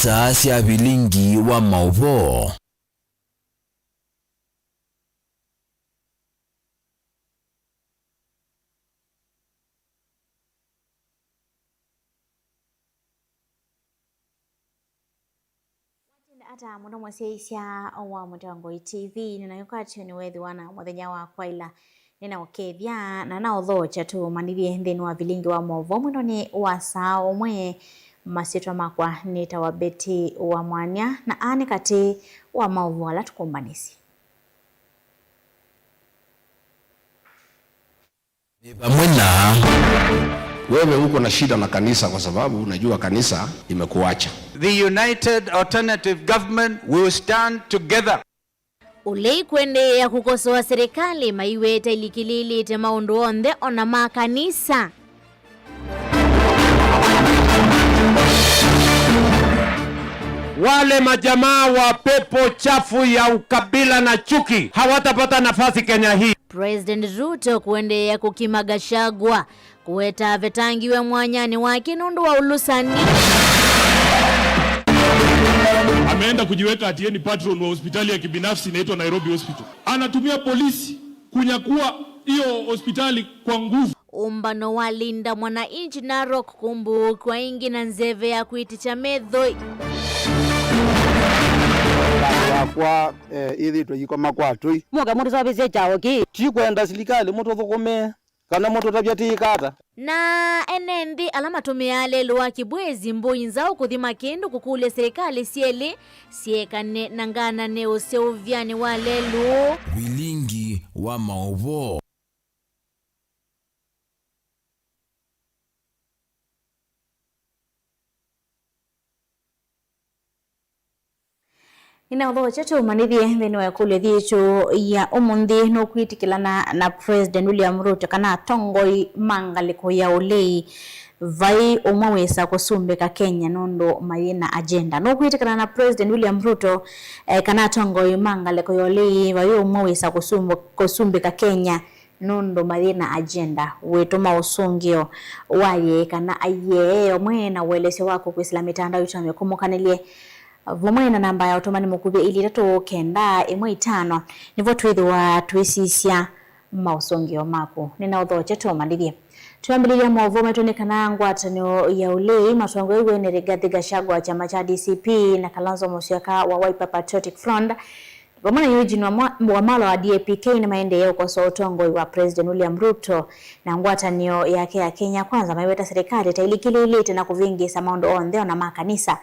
Sasa ya vilingi wa mauvo. Ata muno mwasisya wa Mutango TV ninayokati ni wethi wana muthenya wa kwaila nina ukethia na na uthocha tu manithie nthini wa vilingi wa movo muno ni wa saa umwe masitwa makwa nita wa Beti wa Mwanya na ani kati wa mauvo ala tukumbanisi Pamwena wewe uko na shida na kanisa kwa sababu unajua kanisa imekuacha. The United Alternative Government will stand together. Ulei kwende ya kukosoa serikali maiweta ilikilili te maundu onthe ona makanisa. Wale majamaa wa pepo chafu ya ukabila na chuki hawatapata nafasi Kenya hii. President Ruto kwende ya Gachagua kuweta vetangiwe mwanyani wake nundu wa ulusani. Ameenda kujiweka atieni patron wa hospitali ya kibinafsi inaitwa Nairobi Hospital. Anatumia polisi kunyakua hiyo hospitali kwa nguvu. Umbano walinda mwananchi Narok kumbu kwa ingi na nzeve ya kuiticha medhoi. Kwa hithi tuyikoma kwa tui muga mundu sabise chawo ki tikwenda silikali mutu thukome kana mutu tabyati kata na enendi alama tumeale lwa kibwezi mboyinza ukuthima kindu kukule serikali siele siekane nangana ne useuvyani wale lu vilingi wa mauvo. Ina udhocha tu manithie nthini wa kule thicho ya umundi no kwitikilana na President William Ruto kana tongoi mangaliko ya ulei vai umawesa kusumbika Kenya nondo mayina agenda no kwitikilana na President William Ruto kana tongoi mangaliko ya ulei vai umawesa kusumbika Kenya nondo mayina agenda wetuma usungio waye kana aye omwena welese wako ku Islam mitandao yutame kumukanilie vumwena namba ya utomani mukubia ili 395 nivo twithwa twisisya mausongio mako nina uthoche tumandirie tuambiliria mwovo metonekana ngwatanio ya ulei matwango iwe ni Rigathi Gachagua chama cha DCP na Kalonzo Musyoka wa Wiper Patriotic Front Romana Eugene wa malo wa DAP-K na maendeleo kwa utongo wa President William Ruto na ngwatanio yake ya Kenya kwanza maiweta serikali tailikililite na kuvingisa maundu onthe na makanisa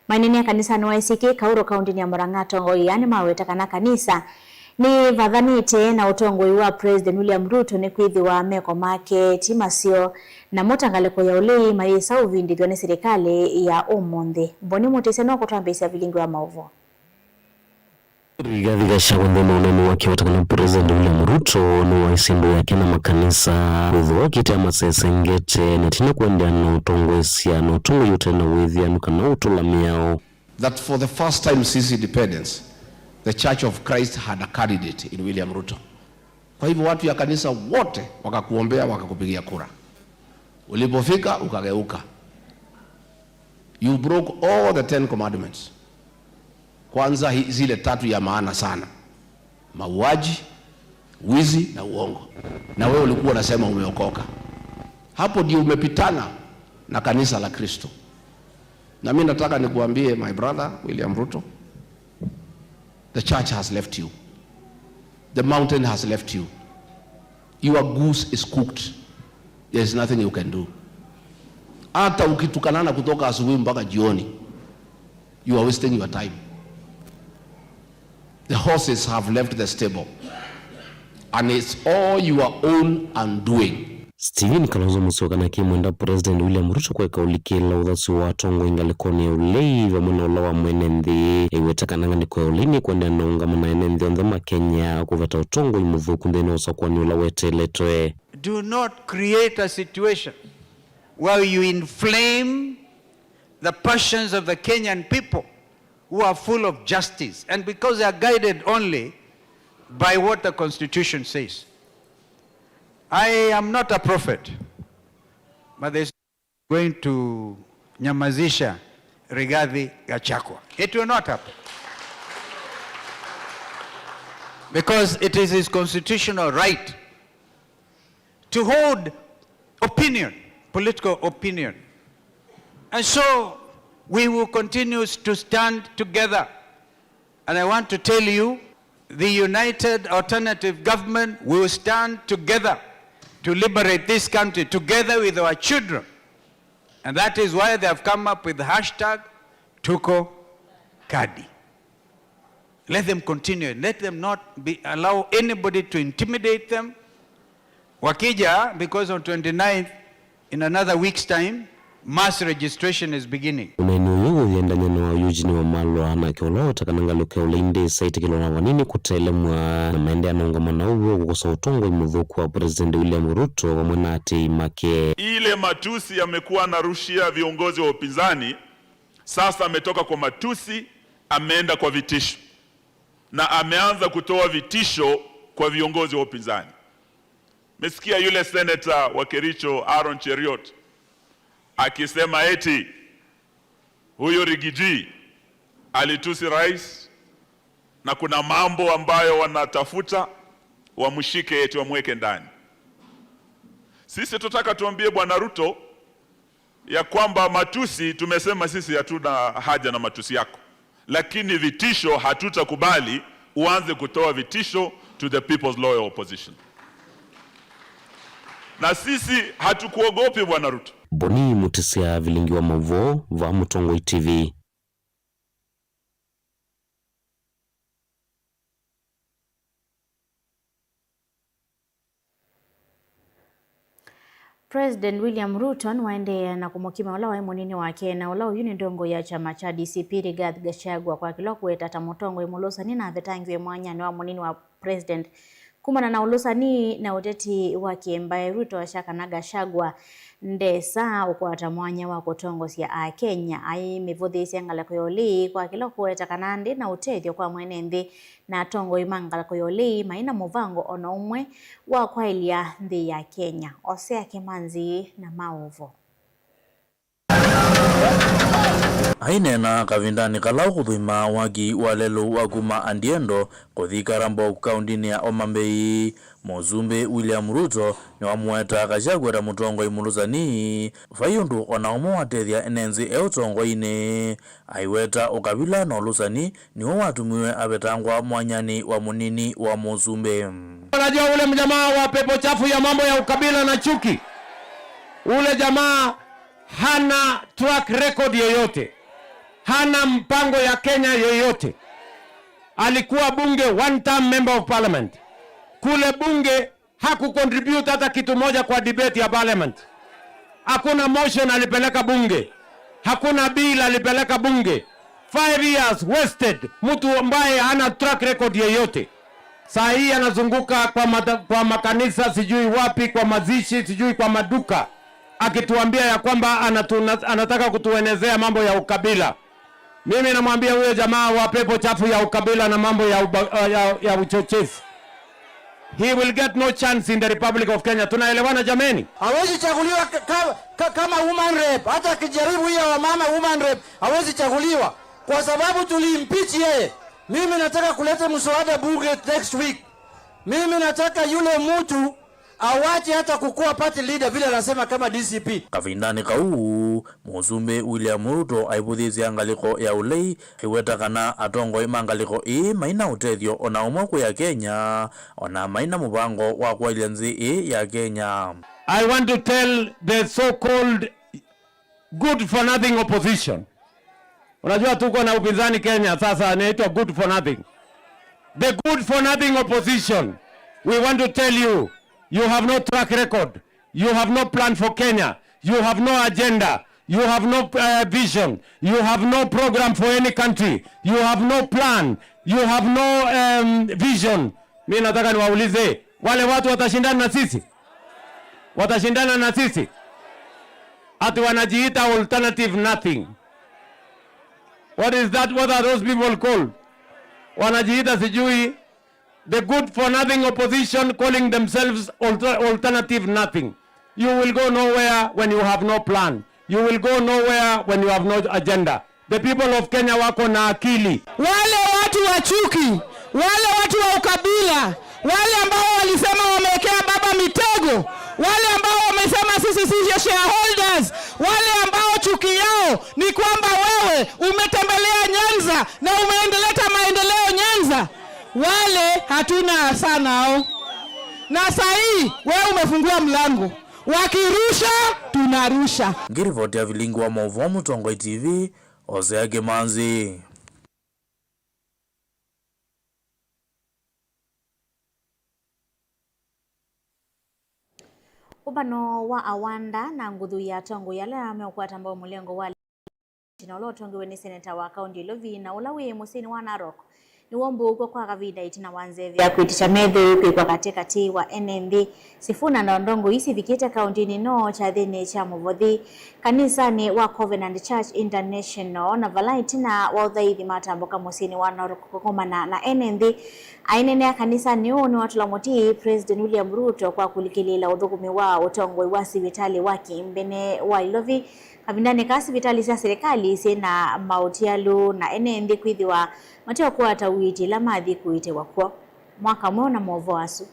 mainene ya kanisa ni YCK Kauro kaunti ya Murang'a tongoi yani maweta kana kanisa ni vadhanite na utongoi wa President William Ruto ni kwithi wa meko make timasio na mutangaleko ya ulei maisa uvindithwa ni serikali ya umunthe mboni mutise no kutambisa vilingi wa mauvo. Rigathi Gachagua ndeno unenu wake watakana President William Ruto ni waisimbo yake na makanisa withu wakite amasesengete netina kuendea na utongwesia na utungu yote na withia nukana utulamiao. That for the first time since independence, the Church of Christ had a candidate in William Ruto. Kwa hivyo watu ya kanisa wote wakakuombea wakakupigia kura. Ulipofika ukageuka. You broke all the 10 commandments. Kwanza zile 3 ya maana sana. Mauaji, wizi na uongo. Na wewe ulikuwa unasema umeokoka. Hapo ndio umepitana na kanisa la Kristo. Na mimi nataka nikuambie my brother William Ruto, the church has left you. The mountain has left you. Your goose is cooked. There is nothing you can do. Hata ukitukanana kutoka asubuhi mpaka jioni, you are wasting your time. The horses have left the stable and it's all your own undoing. Steven Kalonzo Musyoka na kimwenda President William Ruto kwa kaulikila udhasi wa tongo ingalikoni ya ulei wa mwana ulawa mwenenthi iwetaka nangani kwa ulini kwa ndea naunga mwana enenthi ondhama Kenya kuvata utongo imuvu kundeni osa kwa ni ulawete letoe. Do not create a situation where you inflame the passions of the Kenyan people who are full of justice and because they are guided only by what the Constitution says. I am not a prophet, but there's going to nyamazisha Rigathi Gachagua. It will not happen. Because it is his constitutional right to hold opinion, political opinion. And so we will continue to stand together. And I want to tell you, the United Alternative Government will stand together to liberate this country, together with our children. And that is why they have come up with the hashtag Tuko Kadi. Let them continue. Let them not allow anybody to intimidate them. Wakija, because on 29th, in another week's time, mass registration is beginning. Unainuyo yenda nyano wa Eugene Wamalwa na kiolo takananga luke ulinde saiti kilona wanini kutelemwa na maende ya naungamana uwe kukosa utongo imudhuku wa President William Ruto wa mwenati make. Ile matusi yamekuwa narushia viongozi wa upinzani, sasa ametoka kwa matusi, ameenda kwa vitisho. Na ameanza kutoa vitisho kwa viongozi wa upinzani. Mesikia yule senator wa Kericho Aaron Cheriot akisema eti huyo Rigiji alitusi rais na kuna mambo ambayo wanatafuta wamshike eti wamweke ndani. Sisi tutaka tuambie Bwana Ruto ya kwamba matusi tumesema sisi hatuna haja na matusi yako. Lakini vitisho hatutakubali uanze kutoa vitisho to the People's Loyal Opposition. Na sisi hatukuogopi Bwana Ruto. Boni Mutisia Vilingi wa Mavo va Mutongoi TV. President William Ruto waende na kumukima wala munini wake na wala yuni ndongo ya chama cha DCP Rigathi Gachagua kwa kilo kueta tamutongo imulosa ni na vetangwe mwanya ni wa munini wa president kumana na ulosa ni na uteti wake mbaye Ruto washaka na Gachagua ndesa ukwata mwanya wa kutongo siya Kenya ai mivodhisi angala kuyoli kwa kilo kueta kanandi na utethio kwa mwenende na tongo imangala kuyoli maina muvango ono umwe wa kwa ilia ndi ya Kenya Osea Kimanzi na Maovo. Ainena kavindani kalau kuthima wagi walelu waguma andiendo kuthika rambo kaundini ya Omambei Mozumbe William Ruto ni wamueta Gachagua mutongo imuluzani fayundu ona omo watethia enenzi eutongo ine aiweta ukabila na ulusani ni watumiwe abetangwa mwanyani wa munini wa Mozumbe. Unajua ule mjamaa wa pepo chafu ya mambo ya ukabila na chuki, ule jamaa hana track record yoyote, hana mpango ya Kenya yoyote. Alikuwa bunge, one term member of parliament. Kule bunge hakucontribute hata kitu moja kwa debate ya parliament. Hakuna motion alipeleka bunge, hakuna bill alipeleka bunge. 5 years wasted, mtu ambaye hana track record yoyote. Saa hii anazunguka kwa makanisa sijui wapi, kwa mazishi sijui kwa maduka, akituambia ya kwamba anataka kutuenezea mambo ya ukabila. Mimi namwambia huyo jamaa wa pepo chafu ya ukabila na mambo ya uchochezi, he will get no chance in the Republic of Kenya. Tunaelewana jameni? Hawezi chaguliwa kama woman rep. Hata kijaribu hiyo wa mama woman rep hawezi chaguliwa kwa sababu tulimpichi yeye. Mimi nataka kuleta mswada bunge next week. Mimi nataka yule mtu awache hata kukua party leader vile anasema kama DCP. Kavindani kau Mozumbe William Ruto aibudhizi angaliko ya ulei hiweta kana atongo imangaliko maina utethio ona umwako ya Kenya ona maina mubango wa kwa ilianzi ya Kenya. I want to tell the so-called good for nothing opposition. Unajua tuko na upinzani Kenya sasa inaitwa good for nothing. The good for nothing opposition, we want to tell you, you have no track record. You have no plan for Kenya. You have no agenda. You have no vision. You have no program for any country. You have no plan. You have no vision. Mimi nataka niwaulize, wale watu watashindana na sisi? Watashindana na sisi? Ati wanajiita alternative nothing. What is that? What are those people called? Wanajiita sijui the good for nothing opposition calling themselves alternative nothing. You will go nowhere when you have no plan. You will go nowhere when you have no agenda. The people of Kenya wako na akili. Wale watu wa chuki, wale watu wa ukabila, wale ambao walisema wamewekea baba mitego, wale ambao wamesema sisi shareholders, wale ambao chuki yao ni kwamba wewe umetembelea Nyanza na umeendeleta maendeleo Nyanza, wale hatuna sana hao. Na sahi wewe umefungua mlango, wakirusha tunarusha. Ngirivoti ya Vilingi wa Maovo, Tongoi TV, Hosea Kimanzi. Ubano wa awanda na nguthu ya tongo yale ameokwata ambao mulengo wale tinolo tongiwe ni seneta wa kaunti Lovi na ulawi musini wa Narok ni wombo uko kwa kavida itina wanze vya kuitisha medho kwa katikati wa NND Sifuna na ndongo isi vikita kaunti ni no cha dhini cha Muvodhi kanisa ni wa Covenant Church International na valaiti na waudhaithi matamboka musini wa Narok kukumana na NND ainene ya kanisa ni watu la moti President William Ruto kwa kulikilila udhugumi wa utongwe wa sivitali waki mbene wa Ilovi kabindane kasi vitali sia serikali sena mautialu na NND kwithiwa mateo kwa atawiti la madhi kuite wakwa mwaka mwona mwovo asu.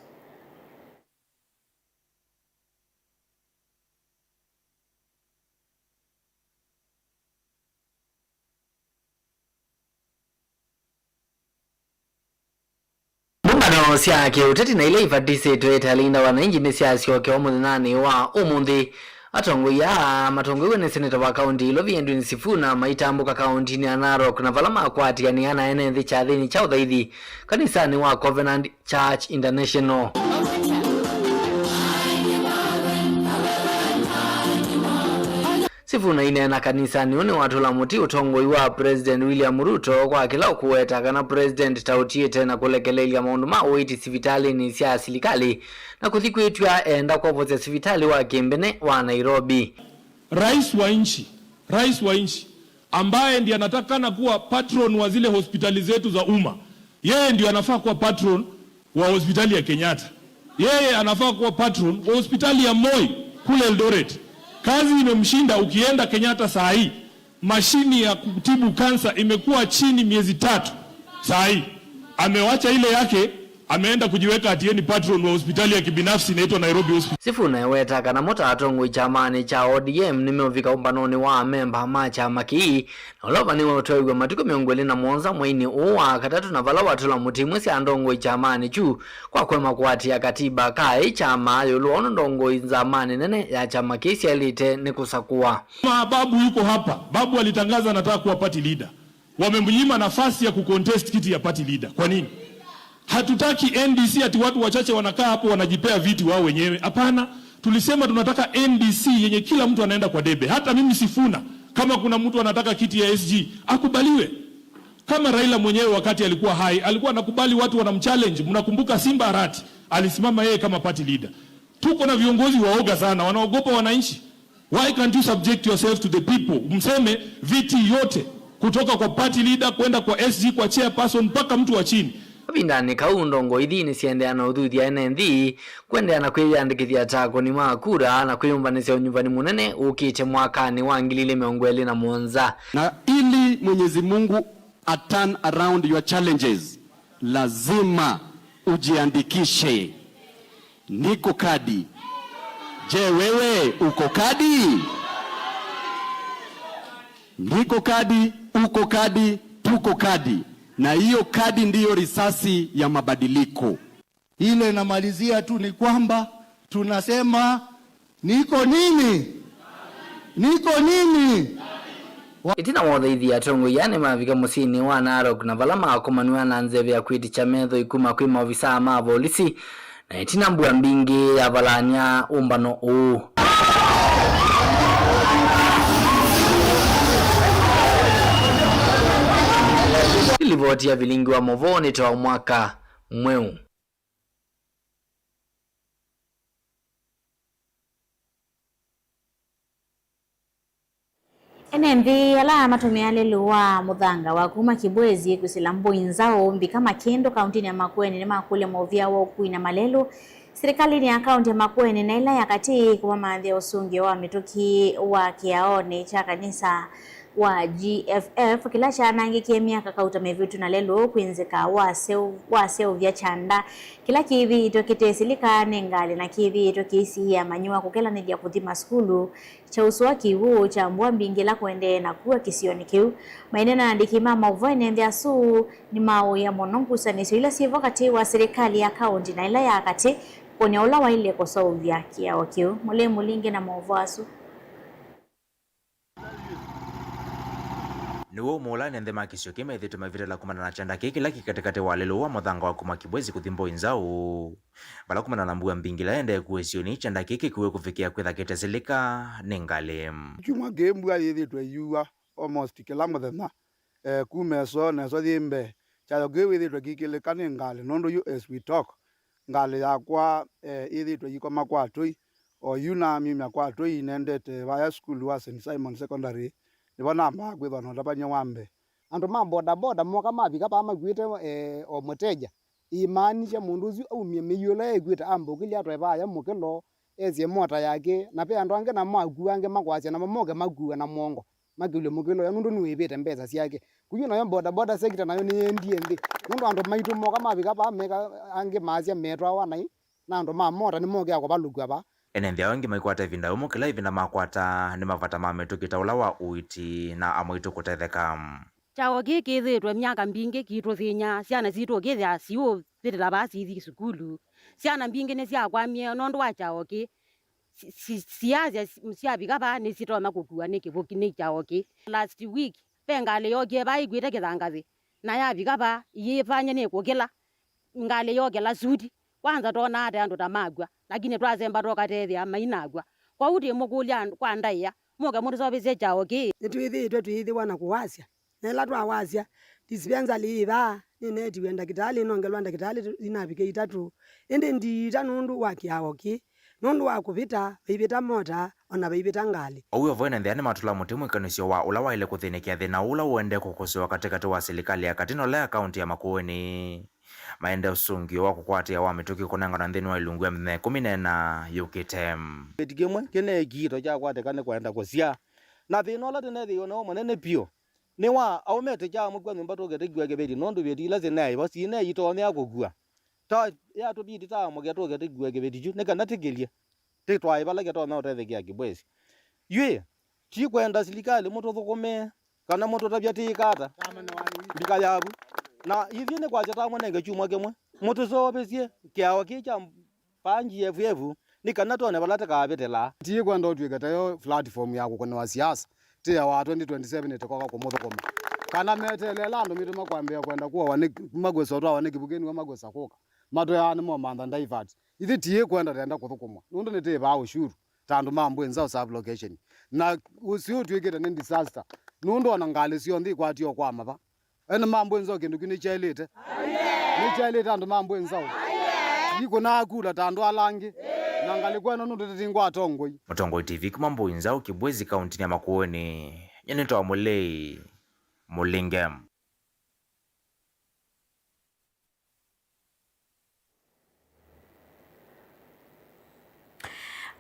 Mumbano siake uteti na ile ifadise tueta linda wananchi ni siasi wake omunani wa umundi atongo ya matongo ni seneta wa kaunti Lovi Edwin Sifuna maitambuka kaunti ni Narok na valama akwati yani ana NND cha dhini cha udhaithi kanisa ni wa Covenant Church International. Sifuna inena kanisa ni une watu la muti utongoi wa President William Ruto kwa kila kuweta kana President tautie tena kulekelea maundu mawiti sivitali ni sia silikali na kuthikuitwa enda kwa vote sivitali wa Kimbene wa Nairobi. Rais wa nchi ambaye ndiye anatakana kuwa patron wa zile hospitali zetu za umma, yeye ndiye anafaa kuwa patron wa hospitali ya Kenyatta, yeye anafaa kuwa patron wa hospitali ya Moi kule Eldoret. Kazi imemshinda. Ukienda Kenyatta saa hii mashini ya kutibu kansa imekuwa chini miezi 3. Saa hii amewacha ile yake, ameenda kujiweka atieni patron wa hospitali ya kibinafsi inaitwa Nairobi Hospital. Sifuna weta kana mota atongo chamani cha ODM nimevika umbanoni wa memba macha maki na ulova ni wotoi matiko miongole na monza mwaini uwa katatu na vala watu la mutimwe si andongo chamani chu kwa kwema kuati ya katiba kai chama yuluono ndongo zamani nene ya chama kisi elite ni kusakua. Babu yuko hapa. Babu alitangaza anataka kuwa party leader. Wamemnyima nafasi ya kucontest kiti ya party leader. Kwa nini? Hatutaki NDC ati watu wachache wanakaa hapo wanajipea viti wao wenyewe. Hapana, tulisema tunataka NDC yenye kila mtu anaenda kwa debe. Hata mimi Sifuna, kama kuna mtu anataka kiti ya SG, akubaliwe. Kama Raila mwenyewe wakati alikuwa hai, alikuwa anakubali watu wanamchallenge. Mnakumbuka Simba Arati, alisimama yeye kama party leader. Tuko na viongozi waoga sana, wanaogopa wananchi. Why can't you subject yourself to the people? Mseme viti yote kutoka kwa party leader kwenda kwa SG kwa chairperson mpaka mtu wa chini. Bindani kaundongo idhini siendeana udhuthi ya NND kuendeana kwiyandikithia tako ni makura na kwiyumbanisya unyumbani munene ukite mwakani wa 2021 na ili Mwenyezi Mungu turn around your challenges lazima ujiandikishe. Niko kadi. Je, wewe uko kadi? Niko kadi, uko kadi, tuko kadi. Na hiyo kadi ndiyo risasi ya mabadiliko. Ile namalizia tu ni kwamba tunasema niko nini? Niko nini? Itina wodhaithi ya tongo yane mavika musini wa Narok na valama akumanuwa na nzeve ya kwiti cha medho ikuma kwima ofisa ama volisi na itina mbua mbingi ya valanya umbano uu. Ilivoti ya Vilingi wa Maovo ni toa mwaka mweu. NND ala matumia lelu wa muthanga wa kuma Kibwezi kusilambu inzao mbi kama kendo kaunti ya Makueni ni makule movia wa kuina malelu serikali ni ya kaunti ya Makueni na ila ya kati kwa maadhi ya usungi wa mituki wa kiaone cha kanisa wa GFF kila chanangikie miaka kauta mevitu na lelo kwinzika waseu vya chanda kila kivi ito kitesilika nengali na kivi ito kisi ya manyua kukela nijia kuthima skulu cha usua kiwu cha mbua mbingila kuende na kuwa kisioni kiu mainena ndikima mauvene mbya suu ni mao ya monongusa niso ila sivo kati wa serikali ya kaunti na ila ya kati konya ula wa ile kosa vya kia wakiu mule mulingi na mauvasu niwo mola nende makisio kima ithitu mavita la kumana na chanda kiki laki katikati walelo wa mothanga wa kumakibwezi kuthimbo inzao bala kumana na mbua mbingila ende kuesioni chanda kiki kuwe kufikia kwitha kitesilika ningali chuma gembu ayithi yuwa almost kila muthenya kumeso neso thimbe chayo gewithi twikilika ningali nondo you as we talk ngali yakwa ithi yiko makwatoi o yuna mimi kwatoi nendete vaya school wa St Simon Secondary nibona magwitha no tabanya wambe andu ma boda boda moka mabika pa magwite o muteja imani cha mundu uzi umie miyula egwita ambukili atwa vaya mukilo ezie mota yake na pe andu ange na magua ange makwasya na mamoge magua na mongo magile mukilo ya nundu niwibite mbesa syake kuyuna yo boda boda sekita nayo ni ndi nundu andu maitu moka mabika pa meka ange masya metwa wanai na andu ma mota ni moge akwa balugwa ba enenthia wengi maikwata ivinda umo kila ivinda makwata ni mavata mametukita ula wa uiti na amwitu kutetheka chawo giki thitwe myaka mbingi kitwo thinya ciana citu githia ciu thirira basi ithi sukulu ciana mbingi ni ciakwamie nondu wa chawo ki ciazia ciabiga ba ni citoma kukua ni kivuki ni chawo ki last week pengale yoge ba igwite kithangathi na yabiga ba yifanye ni kukila ngale yoge la sudi kwanza tona ate andu tamagwa lakini twazemba tokatethia mainagwa kwa uti mukulia kwa ndaia muge mundu sobize chawo ki tuithi wana kuwasya nela twawasya dispensa liva nine tiwenda kitali nongelwa ndakitali inabike itatu ende ndita nundu wa kiawo ki nundu wa kupita bibita mota ona bibita ngali uyo voina ndani matula mutimu ikanisio wa ula wa ile kuthinikia thina ula uende kukosewa katikati wa serikali ya katino la kaunti ya Makueni maende usungio wa kukwatia wa mituki kunanga na nthini wa ilungu ya mne 14 UKTM etikemwe kene gito cha kwatekane kwenda kusya na thinola tene no manene pio ni wa aumete cha mukwa nyumba togete gwege bedi nondu bedi la zene ba sine yitone akogua ta ya to bidi ta muge togete gwege bedi ju ne kana tegelia te twa ibala ke to na othe ke akibwezi ywe ti kwenda serikali moto thukome kana moto tabia tikata bika yabu na hivi ne kwa chata mwanenge chumwa kemwe moto so besie kiawa kicha panji evu ni kana to ne balata ka betela ti kwenda otwikata yo platform yako kone wa siasa ti ya wa 2027 etoka kwa moto koma kana metelela ndo mituma kwambia kwenda kuwa wane magweso twa wane kibugeni wa magwesa koka mato ya ni mo manda ndaivat ithi ti kwenda tenda kuthukumwa nundu ne te ba ushuru tandu mambo enza sub location na usiu twikita ne disaster nundu ona ngale sio ndi kwatio kwa mava ene mambo enza kindu kini chailete ni chailete andu mambo enza iko na akula tandu alangi na ngale kwena nundu titingwa atongoi Mutongoi TV kumambo inzao Kibwezi kaunti ya Makueni nyenito wa mulei mulingem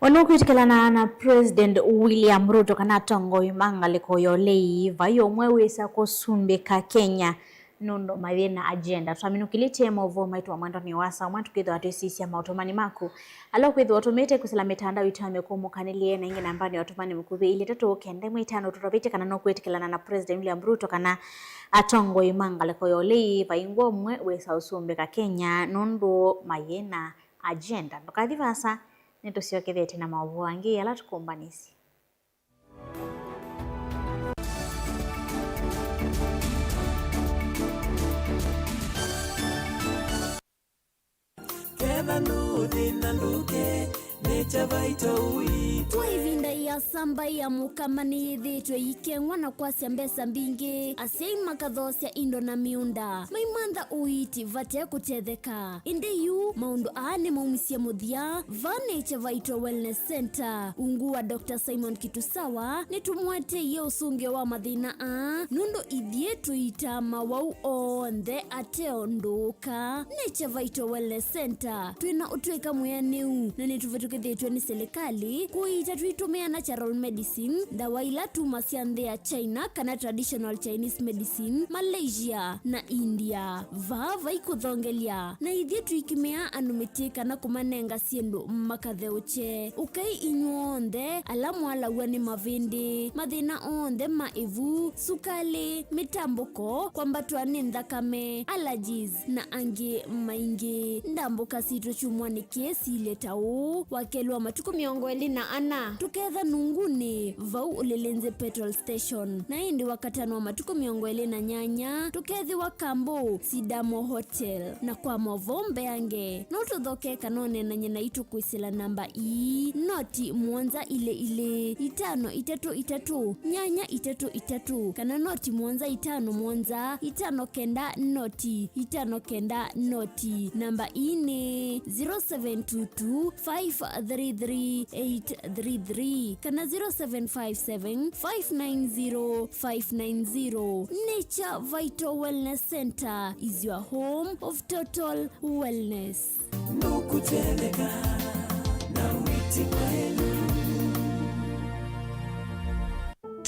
Wanokwitikilana na President William Ruto kana Tongoi mangaliko yolei vayo mwewesa kusumbika Kenya nundo mavena agenda twaminukilite movo maitu wa mwando ni wasa mwantu kitho atu sisi ya mautomani maku alo kwitho otomete kusila mitanda witame kumukanelie na ingi nambani otomani mkubi ili tatu kende mwitano tutopite kana nokwitikilana na President William Ruto kana Tongoi mangaliko yolei vaingwa mwewesa usumbika Kenya nundo mavena agenda ndokadhivasa neto siokethete na maovu wangi ala tukumbanisi Twivinda ya samba ya mukamani yithitwe ikengwa na kwasya mbesa mbingi asei makathosya indo na miunda maimantha uiti vate kutetheka indi yu maundu aane maumisya muthia Vanature Vital Wellness Center ungu wa Dr. Simon Kitusawa nitumwateiye usunge wa mathina nundu ithie tuitama wau onthe ateonduka Nature Vital Wellness Center twina utwika mwea niu na nituvetukithitwe itwe ni serikali kuita tuitumia natural medicine ndawa ila tuma cianthe ya China kana traditional Chinese medicine Malaysia na India vava ikuthongelia na ithie tuikimea anumiti kana kumanenga ciendu makatheuche ukai inyuonde ala mwalaua ni mavindi mathina onde maivu sukali mitambuko kwambatwa ni nthakame allergies na angi maingi ndambuka situ chumwani kesi letau wakelwa matuko 24 tuketha nunguni vau ulilenze petrol station na indi wakatano wa matuko 28 tukethi wa Kambo Sidamo Hotel na kwa movombe yange notuthoke kanone na nyina itu kuisila namba noti mwanza ile 533 nyanya 33 kana noti mwanza 5 mwanza 5 kenda noti 5 kenda noti namba ni 0722 533 833 kana 0757 590 590. Nature Vital Wellness Center is your home of total wellness. Nukuteleka na witi kwenu.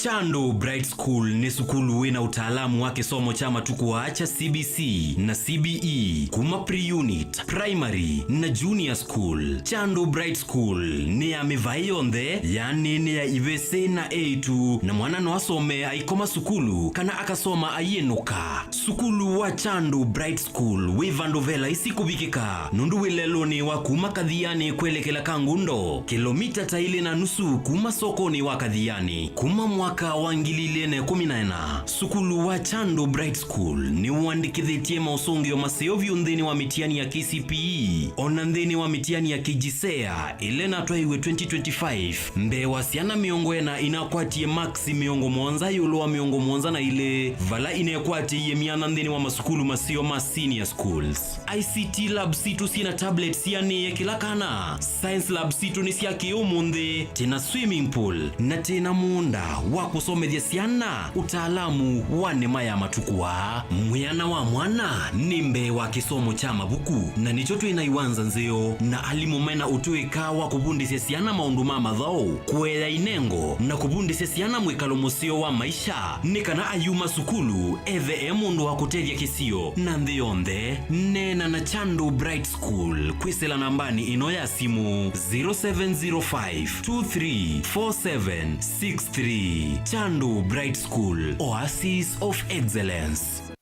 Chando Bright School ni sukulu wina utaalamu wake somo chama tukuwaacha CBC na CBE kuma pre-unit, primary na junior school. Chando Bright School ni ya mivayonde yani ni ya ivese na A2 na mwana no asome aikoma sukulu kana akasoma ayenuka. Sukulu wa Chando Bright School wivandovela isikubikika nundu wileloni wa kuma kadhiani kuelekela Kangundo kilomita taili na nusu kuma sokoni wa kadhiani kuma mwaka wangilile 14. Sukulu wa Chando Bright School ni uandikithitie mausongio maseo viundheni wa mitiani ya KCPE onandheni wa mitiani ya KJSEA ilena twaiwe 2025 mbe wasiana miongo ena inakwatie maxi miongo mwanza yolo wa miongo mwanza na ile vala inekwatie ye mianandheni wa masukulu maseo ma senior schools. ICT lab situ sina tablet siani ye kila kana science lab situ ni siya kiumunde tena swimming pool na tena muunda wa kusomethia ciana utaalamu wa nema ya matukua. Mwiana wa mwana nimbe wa kisomo cha mabuku na nicho twinaiwanza nzeo na alimu mena utuika wa kubundisya ciana maundu ma mathau kuela inengo na kubundisya ciana mwikalo musio wa maisha nikana ayuma sukulu ethe mundu wa kutethia kisio na nthionthe nena na Chando Bright School kwisela nambani ino ya simu 0705 234763. Chando Bright School, Oasis of Excellence.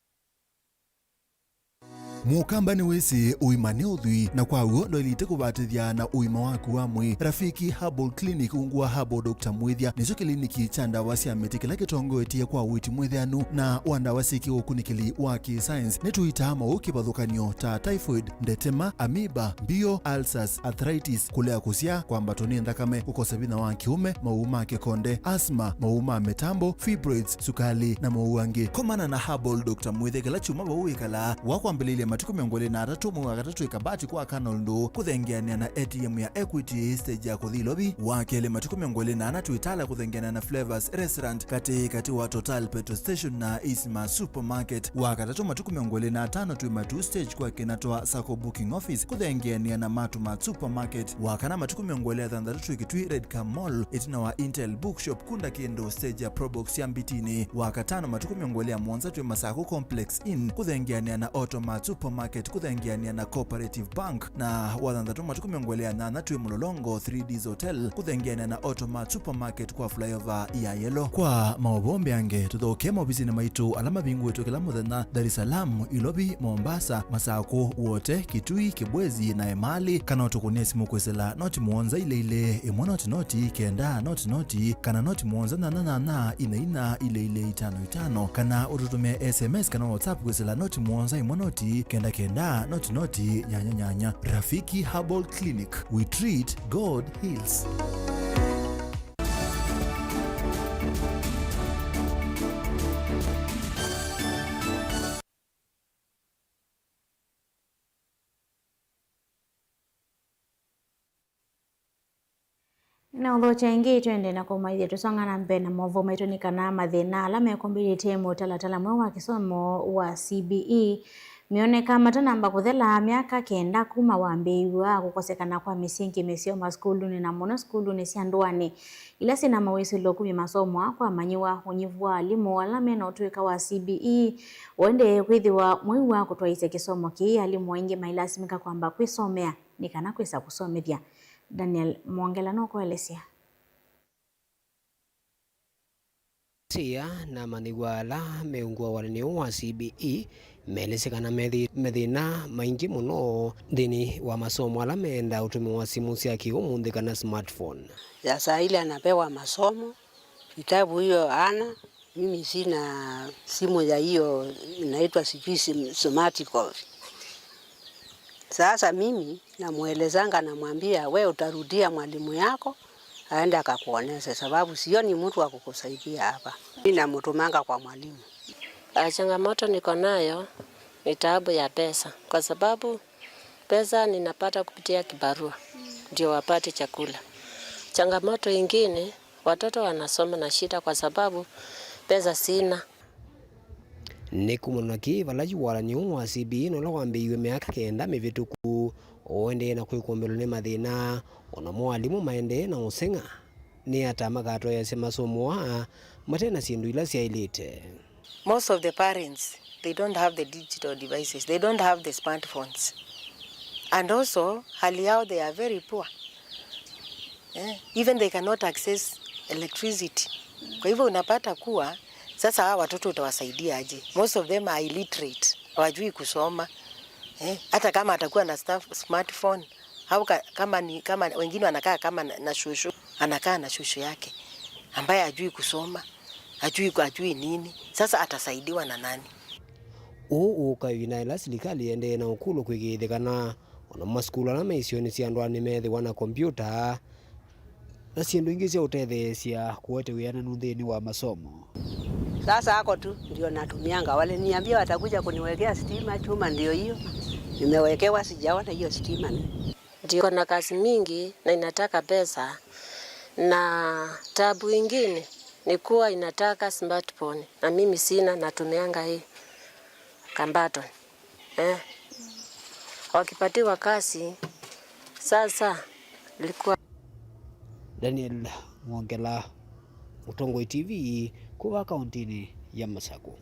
Mukambani wese uimane uthui na kwa uondo ilite kubatithia na uima waku wa mwi. Rafiki Herbal Clinic ungwa Herbal Dr. Mwithia nicho kliniki cha ndawa cia miti kila kitongoetie kwa witi mwithianu na wandawa cia kiukunikili wa ki-science nituita maukibadhukanio ta typhoid, ndetema, amoeba, bio, ulcers, arthritis, kulea kusia kwamba toni thakame, kukosa bina wa kiume, mauma kikonde, asthma, mauma metambo, fibroids, sukali na mauangi. Komana na Herbal Dr. Mwithia kila chuma bauikala wakwambililia matuko 23 ikabati kwa kanolndo kuthengeania na ATM ya Equity stage ya kuthilobi wakele matuko 24 tuitala kuthengeania na Flavors Restaurant kati wa Total Petrol Station na Isma Supermarket wakatatu matuko 25 tuimatu stage kwa kinatoa Sako Booking Office kuthengeania na Matuma Supermarket wakana matuko 23 ikitui Redcar Mall itina wa Intel Bookshop kunda kiendo stage ya Probox ya Mbitini wakatano matuko 23 tuima Sako Complex Inn kuthengeania na Automat Supermarket kuthengeania na Cooperative Bank na wathanthatu matuko 28 tui Mulolongo 3Ds Hotel kuthengeania na Automat Supermarket kwa flyover ya Yellow. Kwa maobombe ange tuthoke mobisini maitu alama bingu wetu kila muthenya Dar es Salaam, Ilobi, Mombasa, Masako, wote Kitui, Kibwezi na Emali kana utukunia simu kwesela noti muonza ile imwe noti kenda noti kana noti muonza na ina ile 55 kana ututumia SMS kana WhatsApp kwesela noti muonza imwe noti kenda noti nyanya. Rafiki Herbal Clinic, we treat, God heals. Na utho chengi twende na kumaithia tusonga na mbere na movo maitu ni kana mathina ala mekombirie temo talatala mwe wa kisomo wa CBE mioneka matanamba kuthela miaka kenda kuma wambiwa kukosekana kwa misingi misio maskuluni na mono skuluni cia ndwani ila sina mawisilo kumi masomo kwa manyiwa unyivu wa alimu alame na utuika wa CBE wende kwithiwa mwei wa kutwaise kisomo ki alimu waingi mailasimika kwamba kwisomea ni kana kwisa kusomethia. Daniel Mwongela no kuelesia sia na maniwala meungwa warani wa CBE melesekana medina maingi muno thini wa masomo ala menda utumi wa simu cia kiumuthi kana smartphone. Sasa ile anapewa masomo vitabu hiyo ana mimi sina simu ya hiyo inaitwa smart coffee. Sasa mimi namuelezanga namwambia we utarudia mwalimu yako aende akakuonesha sababu sioni mtu wa kukusaidia hapa. Mimi namtumanga kwa mwalimu. Changamoto niko nayo ni taabu ya pesa kwa sababu pesa ninapata kupitia kibarua ndio wapate chakula. Changamoto ingine watoto wanasoma na shida kwa sababu pesa sina. Nikumunaki valaji warani wa CBE no lawambiwe miaka kenda mivituku oende na kwikombelo ne mathina ona mwalimu maende na usenga ni atamagato ya masomo wa matena sindu ila cia ilite. Most of the parents, they don't have the digital devices, they don't have the smartphones, and also hali yao they are very poor. Even they cannot access electricity. Kwa hivyo unapata kuwa sasa hawa watoto utawasaidia aje? Most of them are illiterate, hawajui kusoma. Hata kama atakuwa na smartphone au kama wengine wanakaa kama na shushu, anakaa na shushu yake ambaye hajui kusoma, hajui nini. Sasa atasaidiwa na nani? Kaina ila serikali ende na ukulu kwigithikana ona maskula na maisioni cia ndwani methiwa na kompyuta na ciendu ingi cia utethecia kuote wiana nuthini wa masomo. Sasa hako tu ndio natumianga, wale niambia watakuja kuniwekea stima, chuma ndio hiyo nimewekewa, sijaona hiyo stima. Ndio na kazi mingi na inataka pesa, na tabu ingine ni kuwa inataka smartphone na mimi sina, natumianga hii kambato. Wakipatiwa kazi sasa ilikuwa. Daniel Mwongela, Utongoi TV, kuwa kauntini ya Masaku.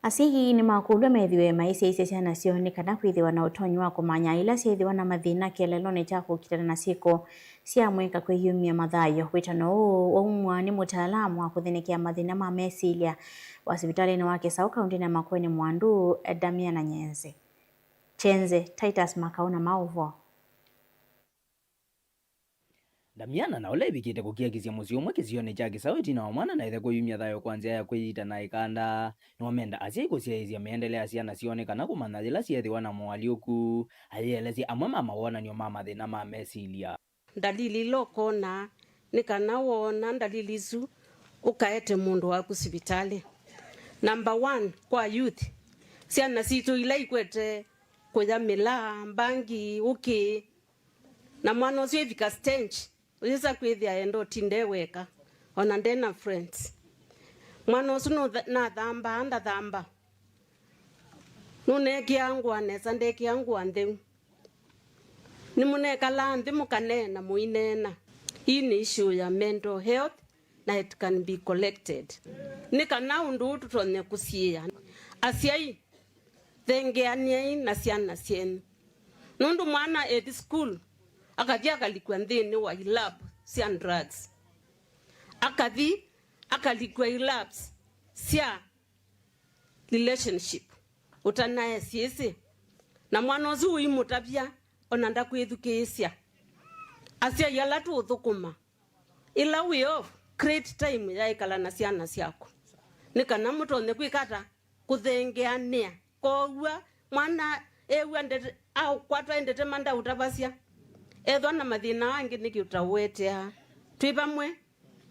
Asigi ni makulu methiwe maisi ise ciana cioni kana kwithiwa na utonyi wa kumanya ila ciithiwa na mathina kelelone cha kukitana na siko cia mweka kwiyumia mathayo witano umwa ni mutaalamu wa kuthinikia mathina ma mesilia wa hospitali wa Kisau kauntini ya Makueni Mwandu Damiana Chenze Titus Makauna Mauvo. Damiana na ole bikite kukiagizia musi umwe kizione cha Kisau itina wa mwana na ithe kuyumia thayo kwanzia ya kwita na ikanda nomenda asia ikusiaizia meendelea ciana cionekana kumana thila ciethiwa na mwaliuku ayelezi amwe mama wona nio mama thina ma mesilia. Dalili lokona ni kana wona dalili zu ukaete mundu wa kusibitali. Number 1 kwa youth ciana citu ila ikwete kuyamila mbangi uki na mwana ucio ivika stage uyisa kwithia endo tindeweka ona ndena friends mwana ucio na thamba nune kiangu anesa ndeki yangu andeu ni munekala nthi mukanena muinena. Hii ni issue ya mental health na it can be collected. Ni kana undu tutonye kusia asiai thengeanie na ciana cienu nundu mwana at school akathia akalikwa nthini wa lab cia drugs, akalikwa labs cia relationship utanaye ciisi na mwana ucio imutavia ona ndakwithukisia acia yala tu thukuma ila we off create time ya ikala na ciana ciako ni kana mutonye kwikata kuthengeania kowa mwana ewa ndete au kwatwa ndete manda utavasia ethwa na mathina wangi niki utawetea twivamwe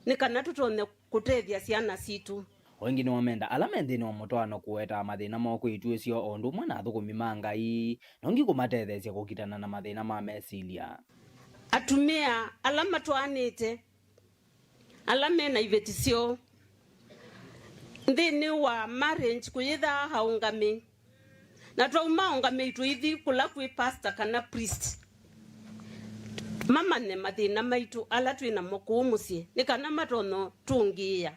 ni kana tutonye kutethia ciana citu. Wengi ni wamenda alame nthini wa mutwano kuweta mathina moko ituecio o ndumwe na thukumi ma Ngai nongi kumatethecia kukitana na mathina ma mesilia. Atumia alama twanite alame na ivetisio Ndini wa marriage kuyitha haungami na twauma ungami tuithi kula kwi pastor kana priest mama ne mathina maitu ala twina mokumusie ni kana matono tungia.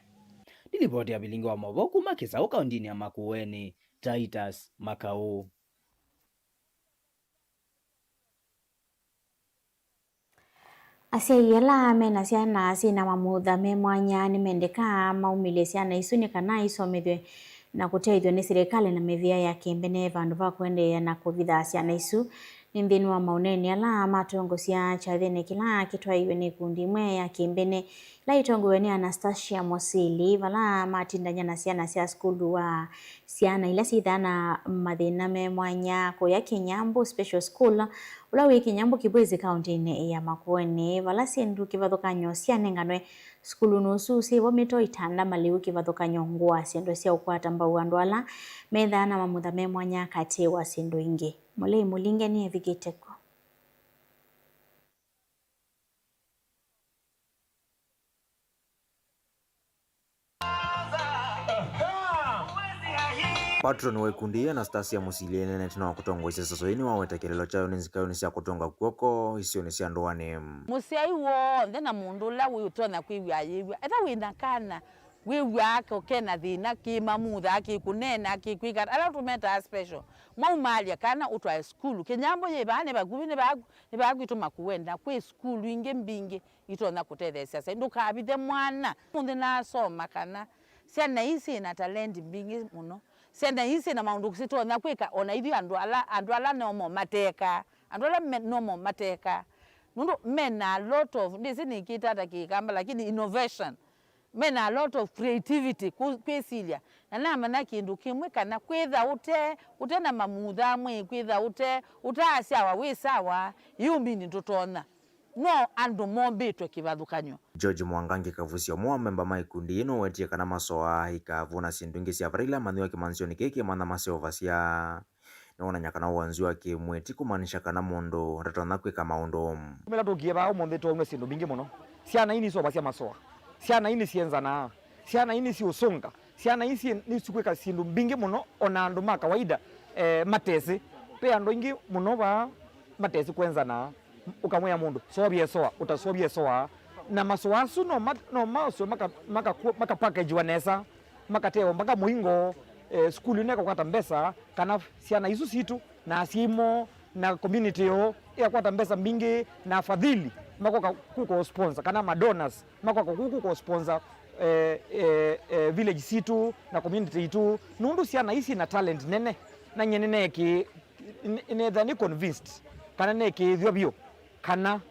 Nilipoti ya bilingi wa Moboku makisa kaundini ya Makueni, Titus Makau. Asiayela mena siana sina mamutha me mwanya ni mendeka maumile siana isuni kana isomethwe na kuteithio ni serikali na methia ya kimbene vandu va kwende na kuvitha siana isu ni nthini wa mauneni ala matongosia chathene kila kitwaiwe ni kundi imwe ya kimbene la itongowe ni Anastasia Mosili vala matindanya na siana sia skulu wa siana ila sithana mathina me mwanya ko ya Kinyambu Special School ula wi Kinyambu Kibwezi county ya Makueni vala sindu kivathukanyo siana nganwe skulu nusu si womito itanda maliu kivathukanyo ngwa sindu sia ukwata mbau andu ala methana mamutha me mwanya kati wa sindu ingi. Mulei Mulinge ni Evigiteko. Patron wa ikundi Anastasia Musili nene tino kutongoisa sasoini wawetekelelo chayo nizikayo nisia kutonga kuoko isio nisia ndoane musiai wo ndena mundu la witona kwiwa yiwa eta wina kana wiwa ko kena thina ki mamutha ki kunena ki kwika ala tumeta special maumalia kana utwa school Kinyambu ye bane bagubi ne bagwituma kuwenda kwe school inge mbinge itona kutethesia sasa ndukabithe mwana mundu na soma kana siana isi na talent mbingi muno siana isi na maundu kusitona kwika ona ithi andu ala nomo mateka andu ala nomo mateka nundu mena a lot of ndisi nikitata kikamba lakini innovation mena a lot of creativity kwesilia na nama na kindu kimwe kana kwitha ute na mamutha mwe kwitha utaasya wa wisawa yumini tutona no andu mombitwe kivathukanyo. George Mwangangi kavusia mwa memba maikundi ino wetie kana masoa ikavuna sindungi sia varila mandiwa kimansioni keke mana maseo vasia naona nyakana wanzi wake mweti kumanisha kana mondo ratona kweka maondo mela tukieva au mombe to sindu bingi muno siana ini so vasia masoa siana ini sienza na siana ini si usunga siana isi ni sikweka sindu bingi muno ona andu ma kawaida matesi pe andu ingi muno ba matesi kwenza na ukamwea mundu sobie soa utasobie soa na masoasu no maso maka package wanesa makateo mpaka muingo skuli neka kwata mbesa kana siana isu situ na asimo na community yo ya kwata mbesa mbingi na fadhili mako kuko sponsor kana madonors mako kuko sponsor village situ na community itu nundu siana isi na talent nene na nyenene ki inedha ni convinced kana neki thio kana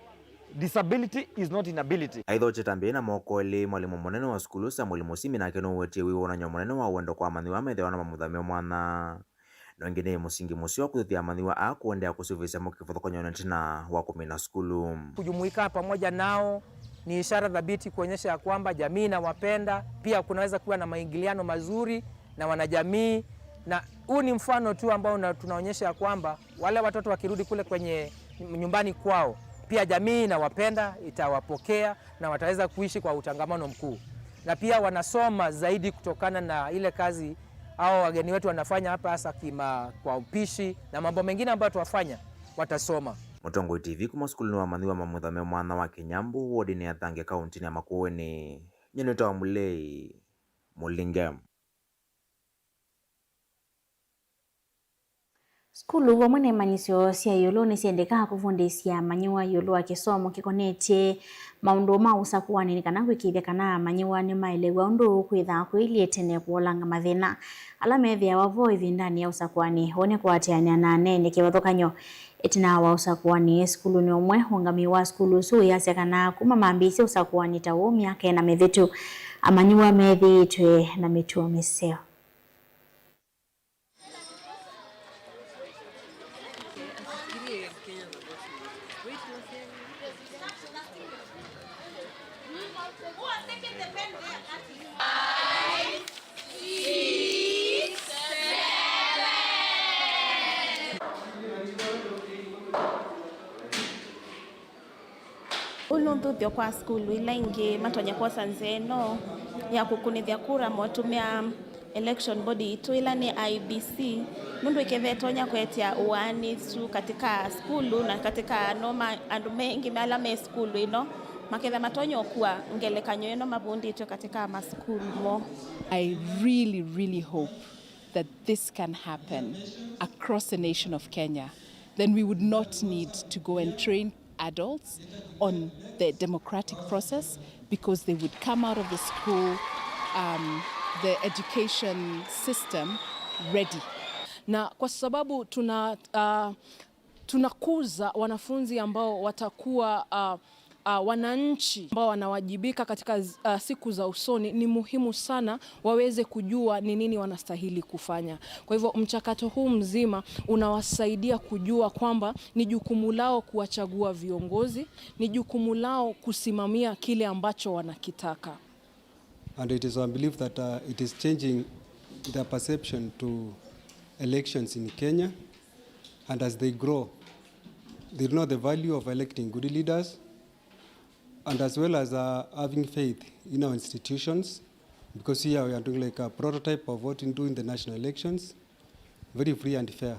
disability is not inability. Aidha chetambe na mokole mwalimu munene wa skulu Samuel Musimi na keno wetie wiwona nyo munene wa wendo kwa mandiwa methe wana mamuthamio mwana nongene musingi musio kuthia mandiwa akuendea kusuvisa mukifuthokonyo ntina wa kumina skulu. Kujumuika pamoja nao ni ishara dhabiti kuonyesha ya kwamba jamii inawapenda, pia kunaweza kuwa na maingiliano mazuri na wanajamii, na huu ni mfano tu ambao tunaonyesha ya kwamba wale watoto wakirudi kule kwenye nyumbani kwao pia jamii inawapenda, itawapokea na wataweza kuishi kwa utangamano mkuu. Na pia wanasoma zaidi kutokana na ile kazi au wageni wetu wanafanya hapa, hasa kwa upishi na mambo mengine ambayo tuwafanya watasoma. Mutongo TV kuma skulu wa mandiwa mamuthamio mwana wa Kinyambu wodi ni Athange kaunti ya Makueni nyeneta wa Mulei Mulinge. Skulu wa mwene manisio sia yolo ni siendeka kufundisia manyiwa yolo wa kisomo kikonetie maundu mausakuwani ni kana kwikithia kana manyiwa ni maelewa undu kwitha kwilie tene kuolanga mathina ala methia wavo ivindani ya usakuwani one kwatiania na nene kivathukanyo etina wa usakuwani skulu ni umwe ungami wa skulu su yasya kana kuma mambisi usakuwani tawo miaka ena mithitu amanyiwa methitwe na mituo miseo. Ulunduthio kwa skulu ila ingi matonya kwa sanzeno ya kukunithia kura motumia election body itu ila ni IBC nundu ikethetonya kwetia uani su katika skulu na katika noma andu mengi mala me skulu ino maketha matonyo kuwa ngelekanyo ino mabundi itu katika maskulu mo. I really hope that this can happen across the nation of Kenya. Then we would not need to go and train adults on the democratic process, because they would come out of the school, the education system ready. Na kwa sababu tunakuza wanafunzi ambao watakuwa wananchi ambao wanawajibika katika siku za usoni, ni muhimu sana waweze kujua ni nini wanastahili kufanya. Kwa hivyo mchakato huu mzima unawasaidia kujua kwamba ni jukumu lao kuwachagua viongozi, ni jukumu lao kusimamia kile ambacho wanakitaka. And it is our belief that it is changing their perception to elections in Kenya, and as they grow, they know the value of electing good leaders, and as well as having faith in our institutions, because here we are doing like a prototype of what we do in the national elections, very free and fair.